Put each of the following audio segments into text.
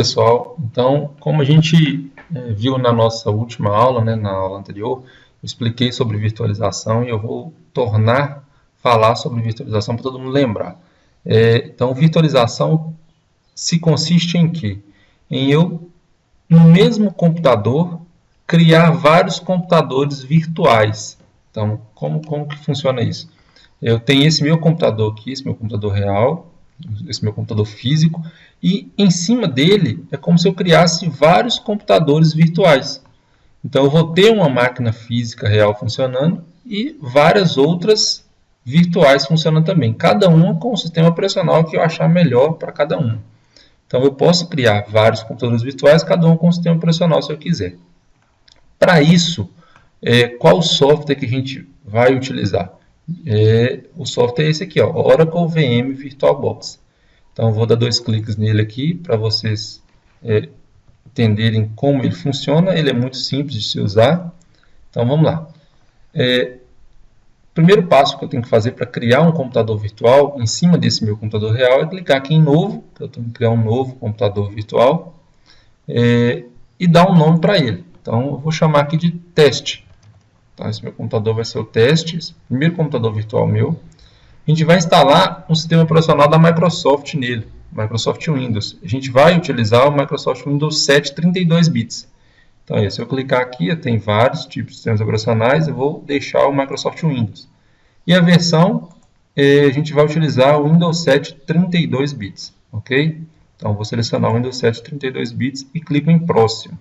pessoal, então como a gente viu na nossa última aula, né, na aula anterior, eu expliquei sobre virtualização e eu vou falar sobre virtualização para todo mundo lembrar. Então virtualização se consiste em quê? Em eu, no mesmo computador, criar vários computadores virtuais. Então como que funciona isso? Eu tenho esse meu computador aqui, esse meu computador real, esse meu computador físico, e em cima dele é como se eu criasse vários computadores virtuais. Então eu vou ter uma máquina física real funcionando e várias outras virtuais funcionando também, cada uma com o sistema operacional que eu achar melhor para cada uma. Então eu posso criar vários computadores virtuais, cada um com o sistema operacional se eu quiser. Para isso, qual software que a gente vai utilizar? O software é esse aqui, ó, Oracle VM VirtualBox. Então eu vou dar 2 cliques nele aqui para vocês entenderem como ele funciona. Ele é muito simples de se usar. Então vamos lá. O primeiro passo que eu tenho que fazer para criar um computador virtual em cima desse meu computador real é clicar aqui em novo, que eu tenho que criar um novo computador virtual, e dar um nome para ele. Então eu vou chamar aqui de teste. Então esse meu computador vai ser o teste, esse primeiro computador virtual meu. A gente vai instalar um sistema operacional da Microsoft nele, Microsoft Windows. A gente vai utilizar o Microsoft Windows 7 32 bits. Então, se eu clicar aqui, eu tenho vários tipos de sistemas operacionais, eu vou deixar o Microsoft Windows. E a versão, a gente vai utilizar o Windows 7 32 bits, ok? Então, vou selecionar o Windows 7 32 bits e clico em próximo.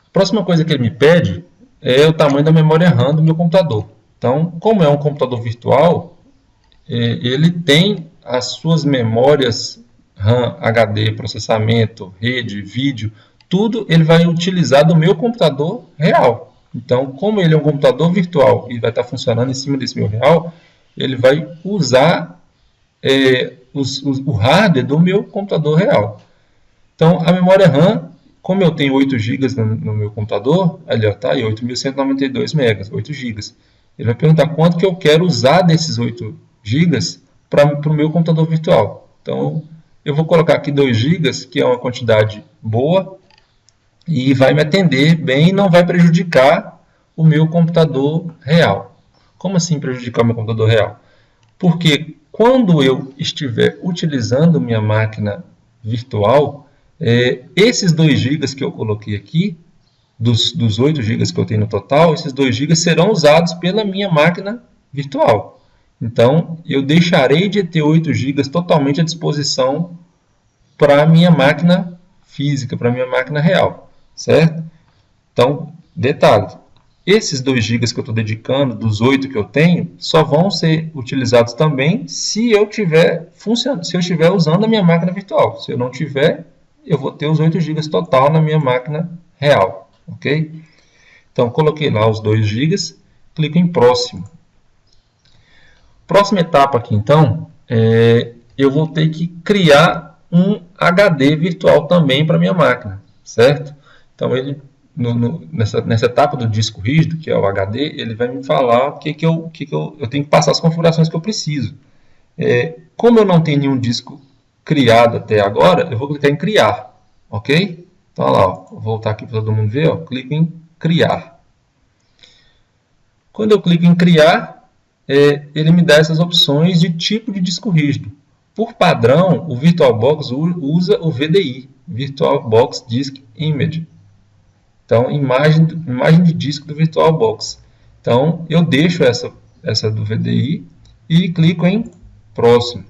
A próxima coisa que ele me pede é o tamanho da memória RAM do meu computador. Então, como é um computador virtual, ele tem as suas memórias RAM, HD, processamento, rede, vídeo, tudo ele vai utilizar do meu computador real. Então, como ele é um computador virtual e vai estar funcionando em cima desse meu real, ele vai usar o hardware do meu computador real. Então, a memória RAM, como eu tenho 8 GB no meu computador, ali está aí 8.192 MB, 8 GB. Ele vai perguntar quanto que eu quero usar desses 8 GB para o meu computador virtual. Então, eu vou colocar aqui 2 GB, que é uma quantidade boa, e vai me atender bem e não vai prejudicar o meu computador real. Como assim prejudicar o meu computador real? Porque quando eu estiver utilizando minha máquina virtual, esses 2 GB que eu coloquei aqui, dos 8 GB que eu tenho no total, esses 2 GB serão usados pela minha máquina virtual. Então, eu deixarei de ter 8 GB totalmente à disposição para a minha máquina física, para a minha máquina real, certo? Então, detalhe, esses 2 GB que eu estou dedicando, dos 8 que eu tenho, só vão ser utilizados também se eu estiver usando a minha máquina virtual. Se eu não tiver, eu vou ter os 8 GB total na minha máquina real. Ok? Então, coloquei lá os 2 GB, clico em próximo. Próxima etapa aqui, então, eu vou ter que criar um HD virtual também para minha máquina, certo? Então, ele, nessa etapa do disco rígido, que é o HD, ele vai me falar o que eu tenho que passar as configurações que eu preciso. Como eu não tenho nenhum disco criado até agora, eu vou clicar em criar, ok? Então, olha lá, vou voltar aqui para todo mundo ver, ó, clico em criar. Quando eu clico em criar, ele me dá essas opções de tipo de disco rígido. Por padrão, o VirtualBox usa o VDI, VirtualBox Disk Image. Então, imagem de disco do VirtualBox. Então, eu deixo essa do VDI e clico em próximo.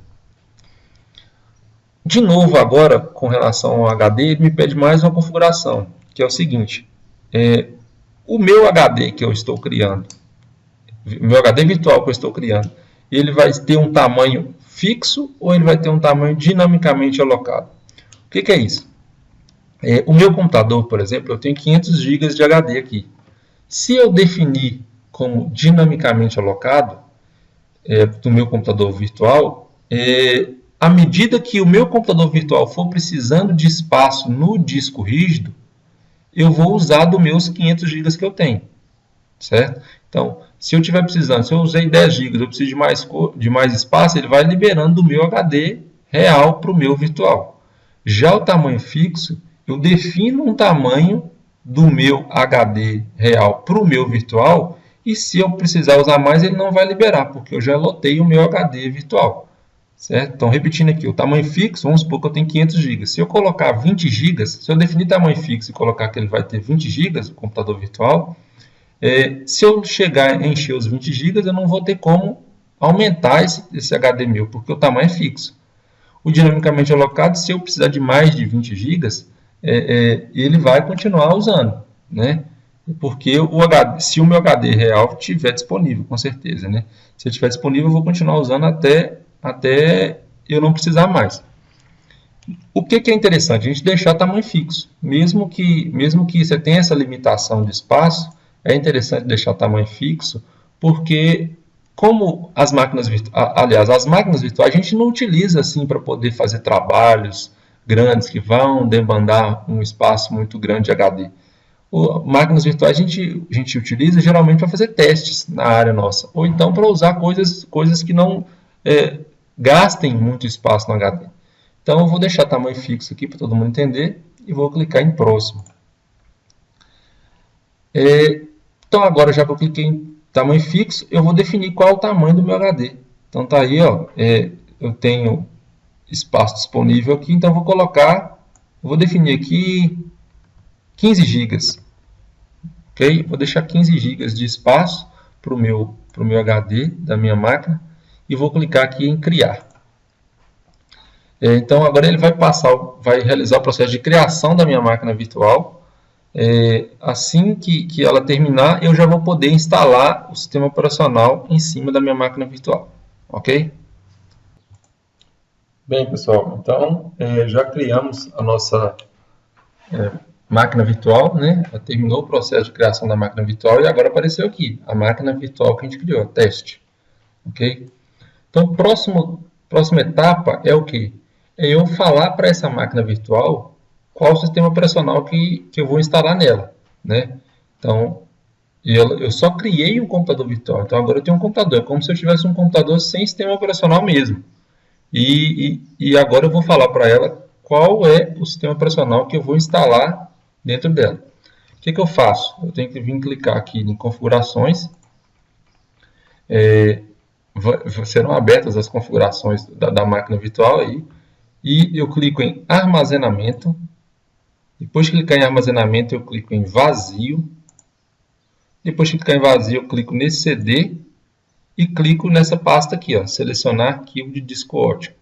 De novo, agora, com relação ao HD, ele me pede mais uma configuração, que é o seguinte. O meu HD que eu estou criando, o meu HD virtual que eu estou criando, ele vai ter um tamanho fixo ou ele vai ter um tamanho dinamicamente alocado? O que é isso? O meu computador, por exemplo, eu tenho 500 GB de HD aqui. Se eu definir como dinamicamente alocado do meu computador virtual, à medida que o meu computador virtual for precisando de espaço no disco rígido, eu vou usar dos meus 500 GB que eu tenho, certo? Então, se eu estiver precisando, se eu usei 10 GB, eu preciso de mais espaço, ele vai liberando do meu HD real para o meu virtual. Já o tamanho fixo, eu defino um tamanho do meu HD real para o meu virtual, e se eu precisar usar mais, ele não vai liberar, porque eu já lotei o meu HD virtual. Certo? Então, repetindo aqui, o tamanho fixo, vamos supor que eu tenho 500 GB. Se eu colocar 20 GB, se eu definir tamanho fixo e colocar que ele vai ter 20 GB, o computador virtual, se eu chegar a encher os 20 GB, eu não vou ter como aumentar esse HD meu, porque o tamanho é fixo. O dinamicamente alocado, se eu precisar de mais de 20 GB, ele vai continuar usando, né? Porque se o meu HD real estiver disponível, com certeza, né? Se ele estiver disponível, eu vou continuar usando até eu não precisar mais. O que é interessante? A gente deixar tamanho fixo. Mesmo que você tenha essa limitação de espaço, é interessante deixar tamanho fixo, porque como as máquinas virtuais a gente não utiliza assim para poder fazer trabalhos grandes que vão demandar um espaço muito grande de HD. Máquinas virtuais a gente utiliza geralmente para fazer testes na área nossa, ou então para usar coisas que não gastem muito espaço no HD. Então eu vou deixar tamanho fixo aqui para todo mundo entender e vou clicar em próximo. Então agora, já que eu cliquei em tamanho fixo, eu vou definir qual é o tamanho do meu HD. Então tá aí, ó, eu tenho espaço disponível aqui, então vou definir aqui 15 GB. Ok? Vou deixar 15 GB de espaço para o meu HD da minha máquina e vou clicar aqui em criar. Então agora ele vai realizar o processo de criação da minha máquina virtual. Assim que ela terminar, eu já vou poder instalar o sistema operacional em cima da minha máquina virtual. Ok? Bem, pessoal, então já criamos a nossa máquina virtual, né? Já terminou o processo de criação da máquina virtual e agora apareceu aqui a máquina virtual que a gente criou, teste. Ok? Então, próxima etapa é o quê? É eu falar para essa máquina virtual qual o sistema operacional que eu vou instalar nela, né? Então, eu só criei um computador virtual, então agora eu tenho um computador, é como se eu tivesse um computador sem sistema operacional mesmo. E agora eu vou falar para ela qual é o sistema operacional que eu vou instalar dentro dela. O que eu faço? Eu tenho que vir clicar aqui em configurações. Serão abertas as configurações da máquina virtual aí. E eu clico em armazenamento. Depois de clicar em armazenamento, eu clico em vazio. Depois de clicar em vazio, eu clico nesse CD e clico nessa pasta aqui, ó, selecionar arquivo de disco óptico.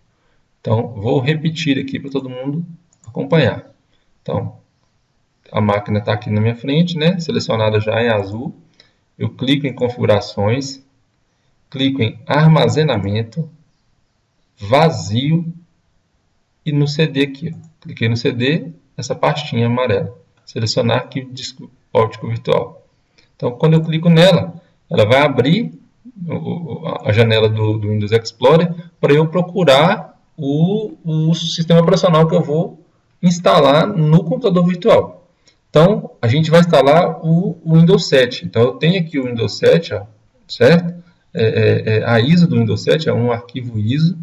Então, vou repetir aqui para todo mundo acompanhar. Então, a máquina está aqui na minha frente, né? Selecionada já em azul. Eu clico em configurações, clico em armazenamento, vazio e no CD aqui. Ó. Cliquei no CD, essa pastinha amarela. Selecionar arquivo de disco óptico virtual. Então, quando eu clico nela, ela vai abrir a janela do Windows Explorer para eu procurar o sistema operacional que eu vou instalar no computador virtual. Então, a gente vai instalar o Windows 7. Então, eu tenho aqui o Windows 7, ó, certo? A ISO do Windows 7 é um arquivo ISO.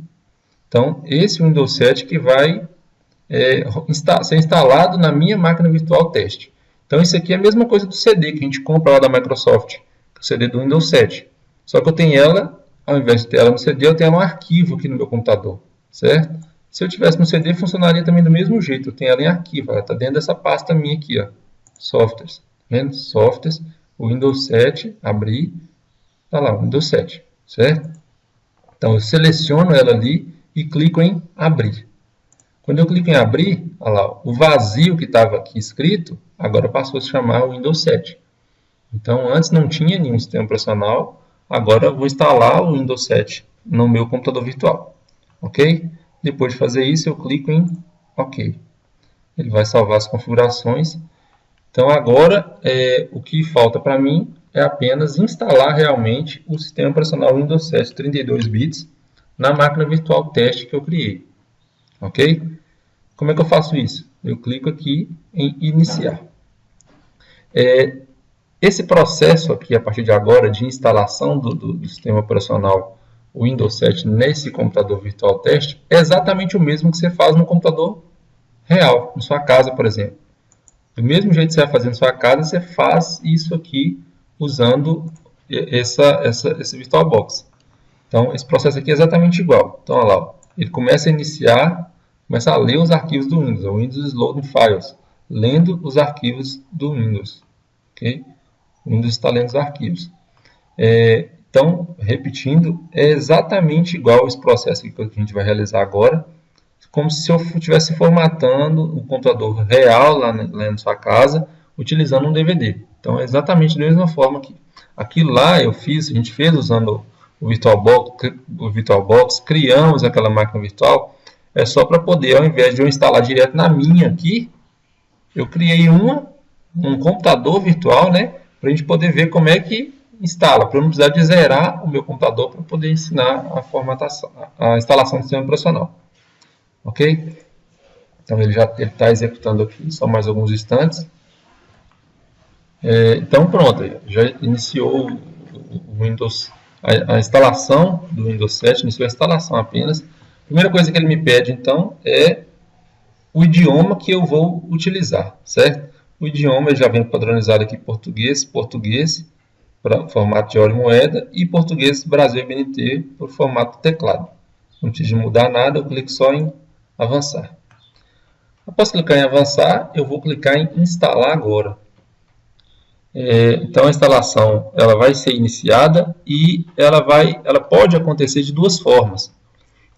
Então, esse Windows 7 que vai ser instalado na minha máquina virtual teste. Então, isso aqui é a mesma coisa do CD que a gente compra lá da Microsoft, o CD do Windows 7. Só que eu tenho ela, ao invés de ter ela no CD, eu tenho um arquivo aqui no meu computador, certo? Se eu tivesse no CD, funcionaria também do mesmo jeito. Eu tenho ela em arquivo, ela está dentro dessa pasta minha aqui, ó, softwares. Tá vendo? Softwares, o Windows 7, abrir, está lá, o Windows 7, certo? Então, eu seleciono ela ali e clico em abrir. Quando eu clico em abrir, olha lá, o vazio que estava aqui escrito, agora passou a se chamar Windows 7. Então, antes não tinha nenhum sistema operacional, agora eu vou instalar o Windows 7 no meu computador virtual. Ok? Depois de fazer isso, eu clico em OK. Ele vai salvar as configurações. Então, agora, o que falta para mim é apenas instalar realmente o sistema operacional Windows 7 32 bits na máquina virtual teste que eu criei. Ok? Como é que eu faço isso? Eu clico aqui em iniciar. Esse processo aqui, a partir de agora, de instalação do sistema operacional Windows 7 nesse computador virtual teste, é exatamente o mesmo que você faz no computador real, na sua casa, por exemplo. Do mesmo jeito que você vai fazer na sua casa, você faz isso aqui usando esse VirtualBox. Então, esse processo aqui é exatamente igual. Então, olha lá, ó. Ele começa a iniciar, começa a ler os arquivos do Windows, o Windows Loading Files, lendo os arquivos do Windows. Okay? O Windows está lendo os arquivos. Então, repetindo, é exatamente igual esse processo que a gente vai realizar agora, como se eu estivesse formatando o computador real lá na sua casa, utilizando um DVD. Então, é exatamente da mesma forma que aquilo lá a gente fez usando o VirtualBox, criamos aquela máquina virtual, é só para poder, ao invés de eu instalar direto na minha aqui, eu criei um computador virtual, né, para a gente poder ver como é que instala, para eu não precisar de zerar o meu computador para poder ensinar a instalação do sistema operacional. Ok? Então ele já está executando aqui, só mais alguns instantes. Então pronto, já iniciou o Windows, a instalação do Windows 7, iniciou a instalação apenas. A primeira coisa que ele me pede então é o idioma que eu vou utilizar, certo? O idioma já vem padronizado aqui: português, para formato de hora e moeda, e português Brasil BNT por formato teclado. Não precisa mudar nada, eu clico só em avançar. Após clicar em avançar, eu vou clicar em instalar agora. Então a instalação ela vai ser iniciada e ela pode acontecer de duas formas,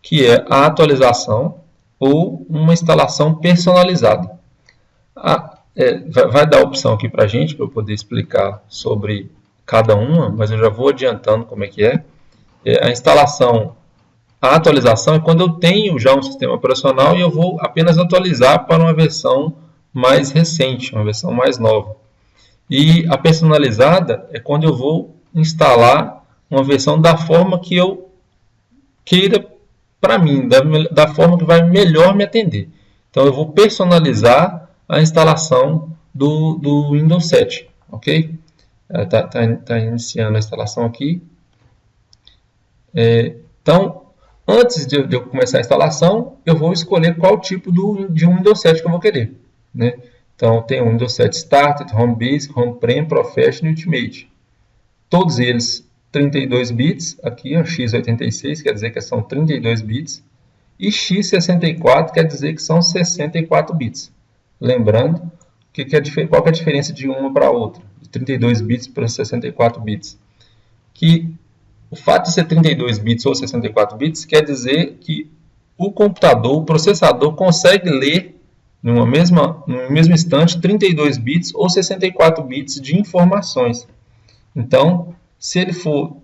que é a atualização ou uma instalação personalizada. Vai dar a opção aqui para a gente, para eu poder explicar sobre cada uma, mas eu já vou adiantando como é que é. A atualização é quando eu tenho já um sistema operacional e eu vou apenas atualizar para uma versão mais recente, uma versão mais nova. E a personalizada é quando eu vou instalar uma versão da forma que eu queira para mim, da forma que vai melhor me atender. Então eu vou personalizar a instalação do Windows 7, ok? Está iniciando a instalação aqui. Então, antes de eu começar a instalação, eu vou escolher qual tipo de Windows 7 que eu vou querer, né? Então, tem o Windows 7 Starter, Home Basic, Home Premium, Professional e Ultimate. Todos eles 32 bits, aqui ó, x86 quer dizer que são 32 bits, e x64 quer dizer que são 64 bits. Lembrando, qual que é a diferença de uma para a outra, de 32 bits para 64 bits? Que o fato de ser 32 bits ou 64 bits quer dizer que o computador, o processador, consegue ler no mesmo instante 32 bits ou 64 bits de informações. Então, se ele for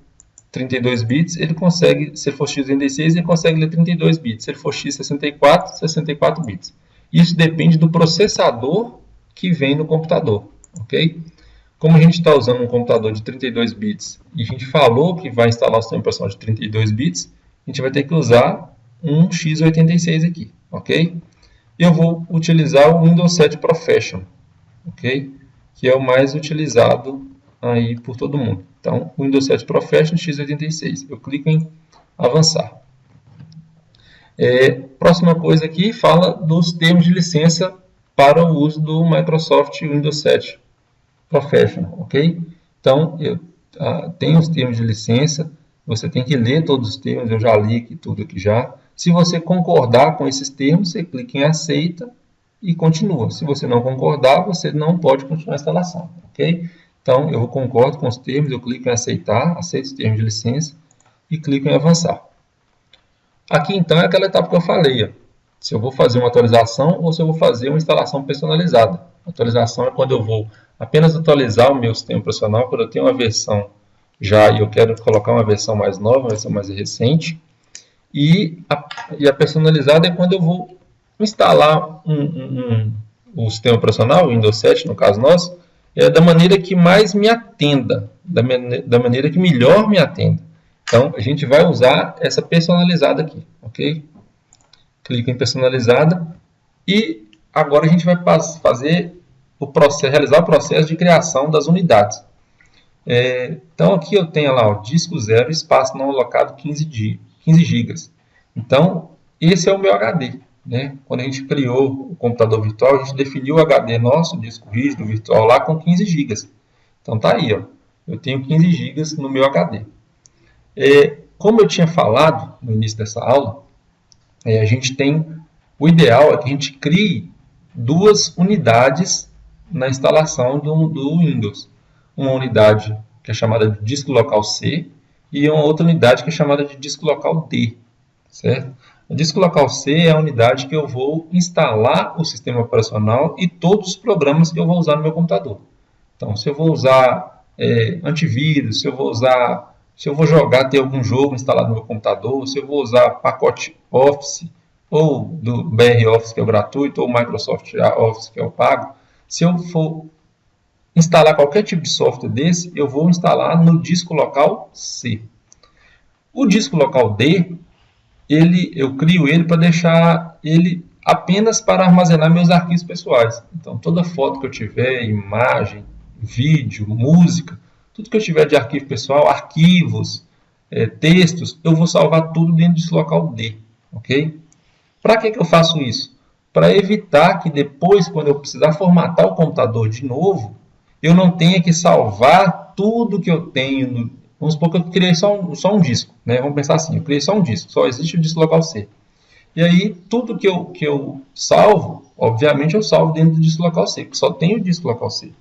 32 bits, ele consegue, se ele for x86, ele consegue ler 32 bits. Se ele for x64, 64 bits. Isso depende do processador que vem no computador, ok? Como a gente está usando um computador de 32 bits e a gente falou que vai instalar o sistema operacional de 32 bits, a gente vai ter que usar um x86 aqui, ok? Eu vou utilizar o Windows 7 Professional, ok? Que é o mais utilizado aí por todo mundo. Então, Windows 7 Professional x86. Eu clico em avançar. Próxima coisa aqui fala dos termos de licença para o uso do Microsoft Windows 7 Professional, ok? Então, eu tenho os termos de licença, você tem que ler todos os termos, eu já li aqui tudo aqui já. Se você concordar com esses termos, você clica em aceita e continua. Se você não concordar, você não pode continuar a instalação, ok? Então, eu concordo com os termos, eu clico em aceitar, aceito os termos de licença e clico em avançar. Aqui, então, é aquela etapa que eu falei, ó. Se eu vou fazer uma atualização ou se eu vou fazer uma instalação personalizada. A atualização é quando eu vou apenas atualizar o meu sistema operacional, quando eu tenho uma versão já e eu quero colocar uma versão mais nova, uma versão mais recente. E a personalizada é quando eu vou instalar o sistema operacional, o Windows 7, no caso nosso, da maneira que mais me atenda, da maneira que melhor me atenda. Então, a gente vai usar essa personalizada aqui, ok? Clico em personalizada e agora a gente vai realizar o processo de criação das unidades. Então, aqui eu tenho lá, ó, disco 0, espaço não alocado 15 GB. Então, esse é o meu HD. né? Quando a gente criou o computador virtual, a gente definiu o HD nosso, o disco rígido virtual lá com 15 GB. Então tá aí, ó. Eu tenho 15 GB no meu HD. Como eu tinha falado no início dessa aula, a gente tem, o ideal é que a gente crie duas unidades na instalação do Windows. Uma unidade que é chamada de disco local C e uma outra unidade que é chamada de disco local D, certo? O disco local C é a unidade que eu vou instalar o sistema operacional e todos os programas que eu vou usar no meu computador. Então, se eu vou usar antivírus, se eu vou jogar, ter algum jogo instalado no meu computador, se eu vou usar pacote Office, ou do BR Office, que é o gratuito, ou Microsoft Office, que é o pago, se eu for instalar qualquer tipo de software desse, eu vou instalar no disco local C. O disco local D, eu crio ele para deixar ele apenas para armazenar meus arquivos pessoais. Então, toda foto que eu tiver, imagem, vídeo, música, tudo que eu tiver de arquivo pessoal, arquivos, textos, eu vou salvar tudo dentro desse local D, ok? Para que eu faço isso? Para evitar que depois, quando eu precisar formatar o computador de novo, eu não tenha que salvar tudo que eu tenho. Vamos supor que eu criei só um disco, né? Vamos pensar assim, eu criei só um disco, só existe o disco local C. E aí, tudo que eu salvo, obviamente eu salvo dentro do disco local C, porque só tem o disco local C.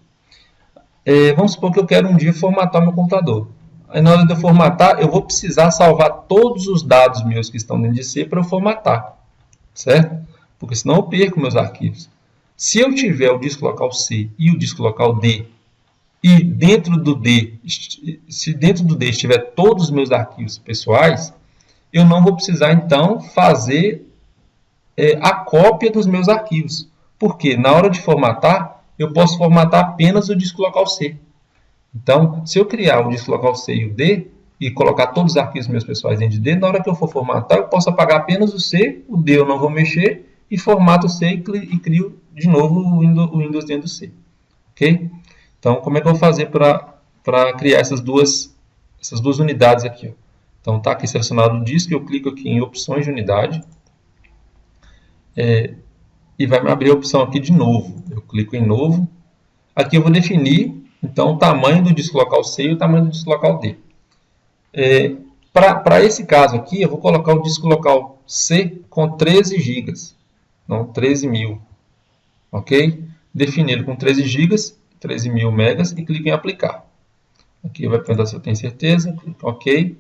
Vamos supor que eu quero um dia formatar meu computador. Aí na hora de eu formatar, eu vou precisar salvar todos os dados meus que estão dentro de C para eu formatar, certo? Porque senão eu perco meus arquivos. Se eu tiver o disco local C e o disco local D, e dentro do D, se dentro do D estiver todos os meus arquivos pessoais, eu não vou precisar então fazer a cópia dos meus arquivos. Porque na hora de formatar, eu posso formatar apenas o disco local C. Então, se eu criar o disco local C e o D, e colocar todos os arquivos meus pessoais dentro de D, na hora que eu for formatar, eu posso apagar apenas o C, o D eu não vou mexer, e formato o C e crio de novo o Windows dentro do C. Ok? Então, como é que eu vou fazer para criar essas duas unidades aqui? Ó? Então, está aqui selecionado o disco, eu clico aqui em opções de unidade, e vai me abrir a opção aqui de novo. Eu clico em novo. Aqui eu vou definir, então, o tamanho do disco local C e o tamanho do disco local D. Para esse caso aqui, eu vou colocar o disco local C com 13 GB, não 13.000, ok? Defini-lo com 13 GB, 13.000 megas e clico em aplicar. Aqui vai perguntar se eu tenho certeza, clico ok.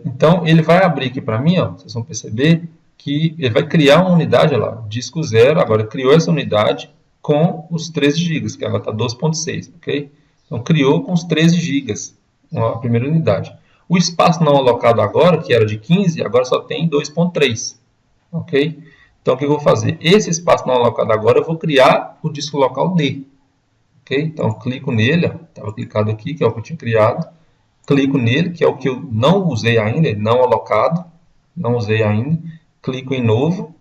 Então, ele vai abrir aqui para mim, ó, vocês vão perceber que ele vai criar uma unidade, olha lá, disco 0, agora criou essa unidade com os 13 GB, que ela está 12.6, ok? Então, criou com os 13 GB, a primeira unidade. O espaço não alocado agora, que era de 15, agora só tem 2.3, ok? Então, o que eu vou fazer? Esse espaço não alocado agora, eu vou criar o disco local D, ok? Então, eu clico nele, estava clicado aqui, que é o que eu tinha criado, clico nele, que é o que eu não usei ainda, não alocado, não usei ainda, clico em novo,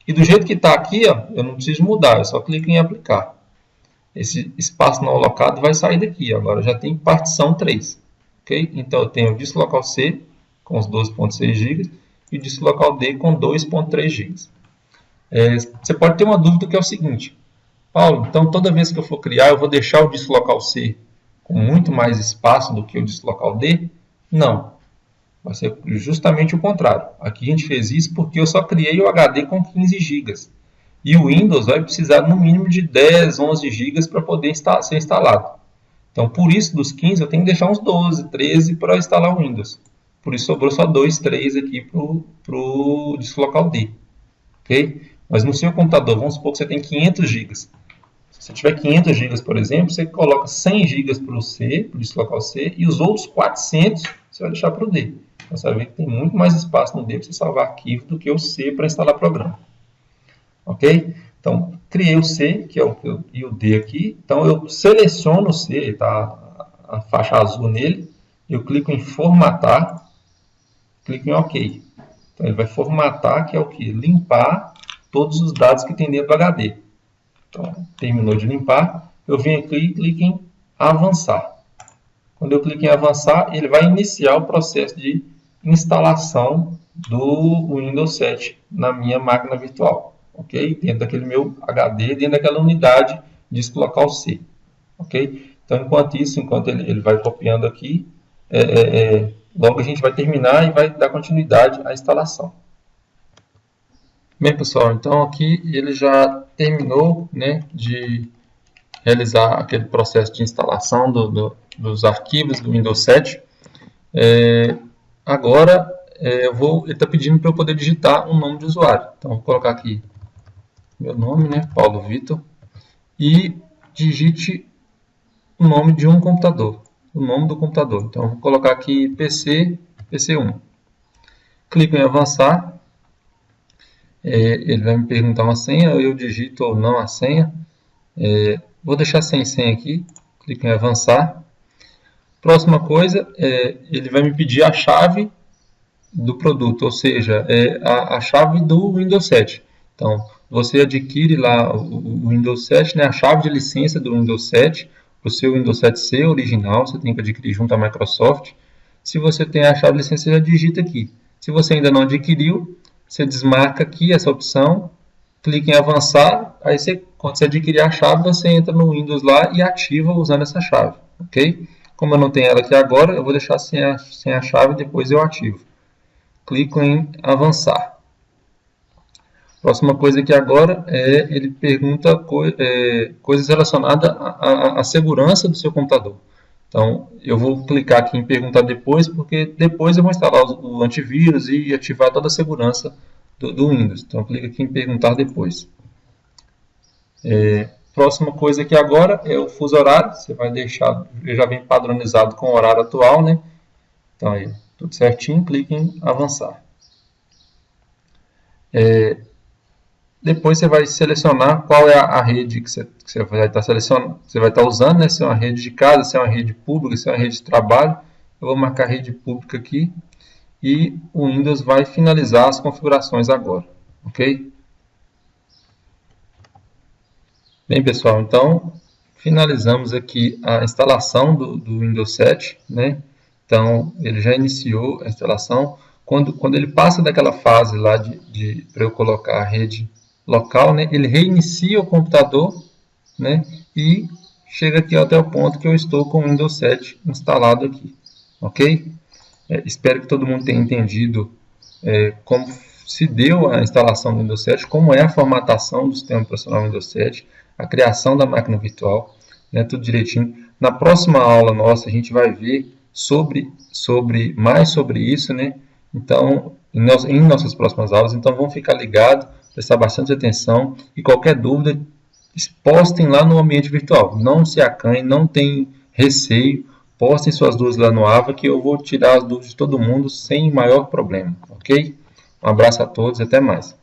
e do jeito que está aqui, ó, eu não preciso mudar, eu só clico em aplicar. Esse espaço não alocado vai sair daqui, agora já tem partição 3. Okay? Então eu tenho o disco local C com os 12.6 GB e o disco local D com 2.3 GB. Você pode ter uma dúvida que é o seguinte: Paulo, então toda vez que eu for criar, eu vou deixar o disco local C com muito mais espaço do que o disco local D? Não. Vai ser justamente o contrário. Aqui a gente fez isso porque eu só criei o HD com 15 GB. E o Windows vai precisar no mínimo de 10, 11 GB para poder ser instalado. Então, por isso, dos 15, eu tenho que deixar uns 12, 13 para instalar o Windows. Por isso, sobrou só 2, 3 aqui para o disco local D. Okay? Mas no seu computador, vamos supor que você tem 500 GB. Se você tiver 500 GB, por exemplo, você coloca 100 GB para o C, para o disco local C, e os outros 400 você vai deixar para o D. Então, você vai ver que tem muito mais espaço no D para você salvar arquivo do que o C para instalar programa. Ok? Então, criei o C, que é e o D aqui. Então, eu seleciono o C, está a faixa azul nele. Eu clico em formatar, clico em OK. Então, ele vai formatar, que é o que? Limpar todos os dados que tem dentro do HD. Então, terminou de limpar. Eu venho aqui e clico em avançar. Quando eu clico em avançar, ele vai iniciar o processo de instalação do Windows 7 na minha máquina virtual, ok? Dentro daquele meu HD, dentro daquela unidade disco local C, ok? Então, enquanto isso, enquanto ele vai copiando aqui, logo a gente vai terminar e vai dar continuidade à instalação. Bem, pessoal, então aqui ele já terminou, né, de realizar aquele processo de instalação dos arquivos do Windows 7. Agora ele está pedindo para eu poder digitar um nome de usuário. Então, vou colocar aqui meu nome, né, Paulo Vitor, e digite o nome de um computador, o nome do computador. Então, vou colocar aqui PC1. Clico em avançar. Ele vai me perguntar uma senha, eu digito ou não a senha. Vou deixar sem senha aqui, clico em avançar. Próxima coisa, ele vai me pedir a chave do produto, ou seja, a chave do Windows 7. Então, você adquire lá o Windows 7, né, a chave de licença do Windows 7, para o seu Windows 7C original, você tem que adquirir junto à Microsoft. Se você tem a chave de licença, você já digita aqui. Se você ainda não adquiriu, você desmarca aqui essa opção, clica em avançar, aí quando você adquirir a chave, você entra no Windows lá e ativa usando essa chave, ok? Como eu não tenho ela aqui agora, eu vou deixar sem a chave e depois eu ativo. Clico em avançar. Próxima coisa aqui agora ele pergunta coisas relacionadas à segurança do seu computador. Então, eu vou clicar aqui em perguntar depois, porque depois eu vou instalar o antivírus e ativar toda a segurança do Windows. Então, clica aqui em perguntar depois. Próxima coisa aqui agora é o fuso horário. Você vai deixar, ele já vem padronizado com o horário atual, né? Então, aí, tudo certinho, clique em avançar. Depois você vai selecionar qual é a rede que você vai estar selecionando, você vai estar usando, né? Se é uma rede de casa, se é uma rede pública, se é uma rede de trabalho. Eu vou marcar rede pública aqui e o Windows vai finalizar as configurações agora, ok? Bem, pessoal, então finalizamos aqui a instalação do Windows 7, né? Então ele já iniciou a instalação. Quando ele passa daquela fase lá para eu colocar a rede local, né, ele reinicia o computador, né, e chega aqui até o ponto que eu estou com o Windows 7 instalado aqui, ok? Espero que todo mundo tenha entendido como se deu a instalação do Windows 7, como é a formatação do sistema operacional Windows 7, a criação da máquina virtual, né, tudo direitinho. Na próxima aula nossa a gente vai ver mais sobre isso, né? Então, em nossas próximas aulas, então vão ficar ligados, prestar bastante atenção e qualquer dúvida, postem lá no ambiente virtual. Não se acanhem, não tem receio, postem suas dúvidas lá no AVA que eu vou tirar as dúvidas de todo mundo sem maior problema, ok? Um abraço a todos e até mais.